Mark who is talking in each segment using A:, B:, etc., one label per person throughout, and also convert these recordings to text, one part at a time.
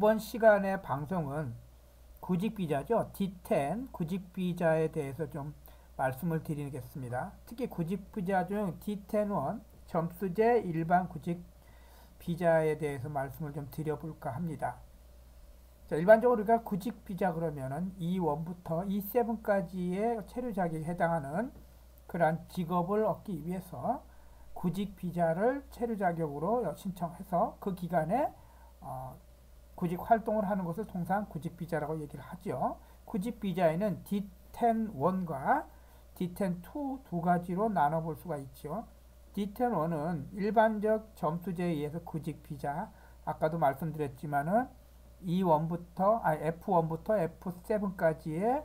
A: 이번 시간의 방송은 구직비자죠. D10 구직비자에 대해서 좀 말씀을 드리겠습니다. 특히 구직비자 중 D10-1 점수제 일반 구직비자에 대해서 말씀을 좀 드려볼까 합니다. 자, 일반적으로 우리가 구직비자 그러면은 E1부터 E7까지의 체류 자격에 해당하는 그러한 직업을 얻기 위해서 구직비자를 체류 자격으로 신청해서 그 기간에 구직 활동을 하는 것을 통상 구직비자라고 얘기를 하죠. 구직비자에는 D10-1과 D10-2 두 가지로 나눠볼 수가 있죠. D10-1은 일반적 점수제에 의해서 구직비자, 아까도 말씀드렸지만은 F1부터 F7까지의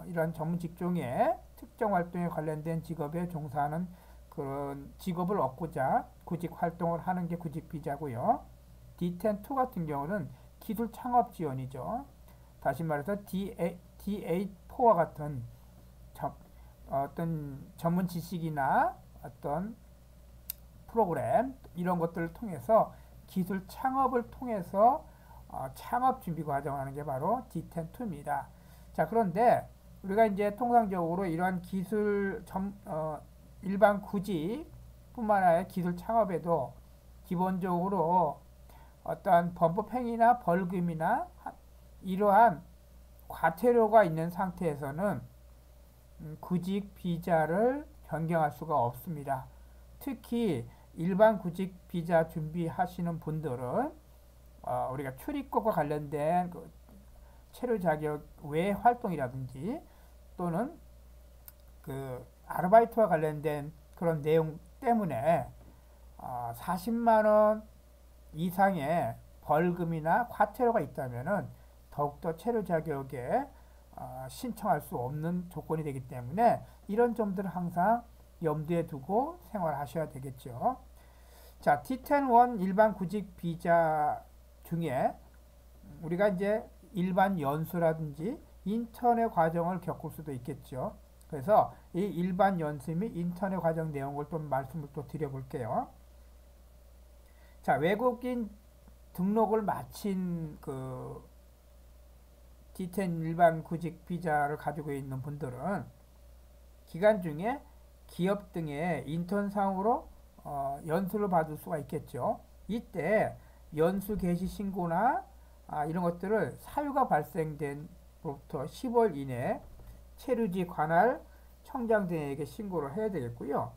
A: 이런 전문 직종의 특정 활동에 관련된 직업에 종사하는 그런 직업을 얻고자 구직 활동을 하는 게 구직비자고요. D10-2 같은 경우는 기술 창업 지원이죠. 다시 말해서 D8-4와 같은 어떤 전문 지식이나 어떤 프로그램 이런 것들을 통해서 기술 창업을 통해서 창업 준비 과정을 하는 게 바로 D10-2입니다. 자, 그런데 우리가 이제 통상적으로 이러한 일반 구직뿐만 아니라 기술 창업에도 기본적으로 어떠한 범법행위나 벌금이나 이러한 과태료가 있는 상태에서는 구직 비자를 변경할 수가 없습니다. 특히 일반 구직 비자 준비하시는 분들은 우리가 출입국과 관련된 그 체류 자격 외 활동이라든지 또는 그 아르바이트와 관련된 그런 내용 때문에 40만 원 이상의 벌금이나 과태료가 있다면은 더욱더 체류 자격에 신청할 수 없는 조건이 되기 때문에 이런 점들을 항상 염두에 두고 생활하셔야 되겠죠. 자, D10-1 일반 구직 비자 중에 우리가 이제 일반 연수라든지 인턴의 과정을 겪을 수도 있겠죠. 그래서 이 일반 연수 및 인턴의 과정 내용을 좀 말씀을 또 드려볼게요. 자, 외국인 등록을 마친 그 D10 일반 구직 비자를 가지고 있는 분들은 기간 중에 기업 등의 인턴상으로 연수를 받을 수가 있겠죠. 이때 연수 개시 신고나 이런 것들을 사유가 발생된 부터 10월 이내 체류지 관할 청장 등에게 신고를 해야 되겠고요.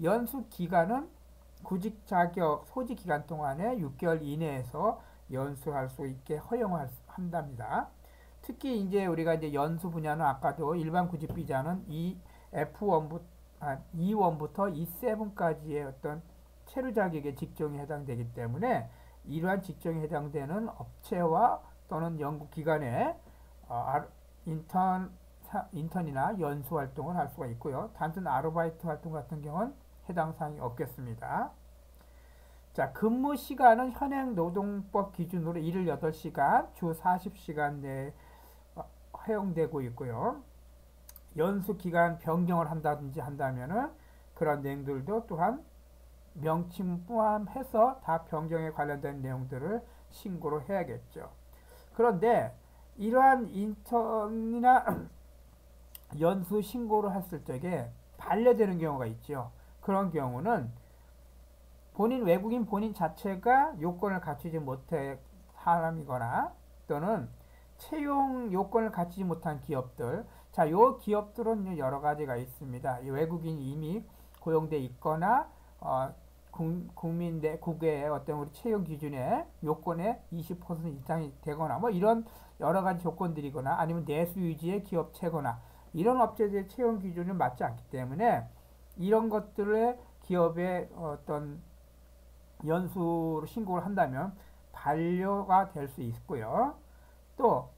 A: 연수 기간은 구직 자격 소지 기간 동안에 6개월 이내에서 연수할 수 있게 허용한답니다. 특히 이제 우리가 이제 연수 분야는 아까도 일반 구직 비자는 E1부터 E7까지의 어떤 체류 자격의 직종에 해당되기 때문에 이러한 직종에 해당되는 업체와 또는 연구기관에 인턴이나 연수 활동을 할 수가 있고요. 단순 아르바이트 활동 같은 경우는 해당 사항이 없겠습니다. 자, 근무 시간은 현행 노동법 기준으로 일을 8시간, 주 40시간 내에 허용되고 있고요. 연수 기간 변경을 한다든지 한다면은 그런 내용들도 또한 명칭 포함해서 다 변경에 관련된 내용들을 신고를 해야겠죠. 그런데 이러한 인턴이나 연수 신고를 했을 적에 반려되는 경우가 있죠. 그런 경우는 외국인 본인 자체가 요건을 갖추지 못한 사람이거나 또는 채용 요건을 갖추지 못한 기업들, 자, 요 기업들은 여러 가지가 있습니다. 외국인이 이미 고용돼 있거나 국민 국외의 어떤 우리 채용 기준의 요건의 20% 이상이 되거나 뭐 이런 여러 가지 조건들이거나 아니면 내수 유지의 기업체거나 이런 업체들의 채용 기준이 맞지 않기 때문에 이런 것들의 기업의 어떤 연수로 신고를 한다면 반려가 될 수 있고요. 또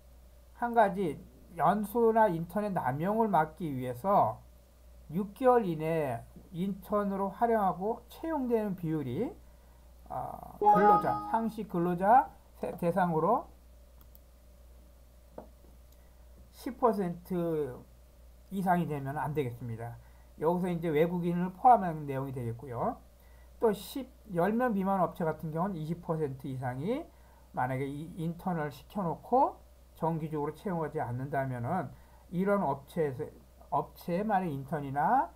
A: 한 가지 연수나 인턴의 남용을 막기 위해서 6개월 이내에 인턴으로 활용하고 채용되는 비율이 상시 근로자 대상으로 10% 이상이 되면 안 되겠습니다. 여기서 이제 외국인을 포함하는 내용이 되겠고요. 또 10명 미만 업체 같은 경우는 20% 이상이 만약에 이 인턴을 시켜놓고 정기적으로 채용하지 않는다면은 이런 업체에 만약 인턴이나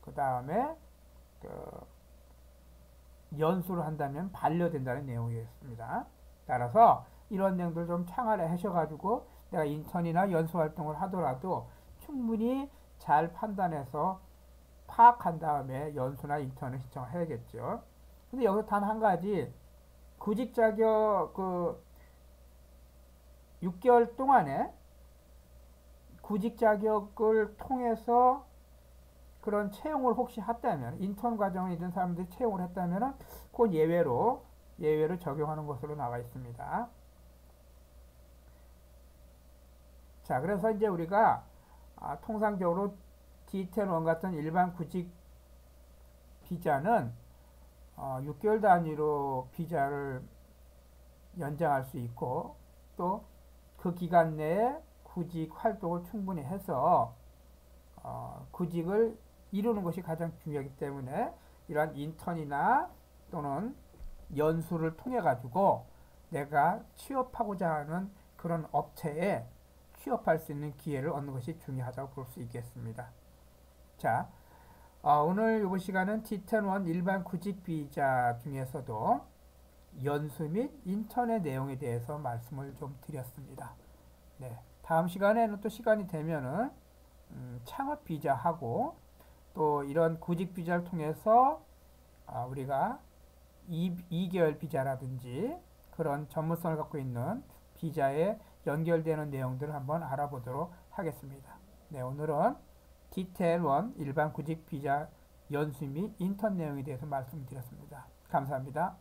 A: 그 다음에 그 연수를 한다면 반려된다는 내용이었습니다. 따라서 이런 내용들 좀 참고를 하셔가지고 내가 인턴이나 연수 활동을 하더라도 충분히 잘 판단해서 파악한 다음에 연수나 인턴을 신청해야겠죠. 근데 여기서 단 한 가지 구직 자격 6개월 동안에 구직 자격을 통해서 그런 채용을 혹시 했다면 인턴 과정에 있는 사람들이 채용을 했다면 그건 예외로 적용하는 것으로 나와 있습니다. 자, 그래서 이제 우리가 통상적으로 D10-1 같은 일반 구직 비자는 6개월 단위로 비자를 연장할 수 있고 또 그 기간 내에 구직 활동을 충분히 해서 구직을 이루는 것이 가장 중요하기 때문에 이러한 인턴이나 또는 연수를 통해 가지고 내가 취업하고자 하는 그런 업체에 취업할 수 있는 기회를 얻는 것이 중요하다고 볼 수 있겠습니다. 자, 오늘 이번 시간은 D10-1 일반 구직 비자 중에서도 연수 및 인턴의 내용에 대해서 말씀을 좀 드렸습니다. 네, 다음 시간에는 또 시간이 되면은 창업 비자하고 또 이런 구직 비자를 통해서 우리가 2개월 비자라든지 그런 전문성을 갖고 있는 비자에 연결되는 내용들을 한번 알아보도록 하겠습니다. 네, 오늘은 D10-1 일반 구직 비자 연수 및 인턴 내용에 대해서 말씀드렸습니다. 감사합니다.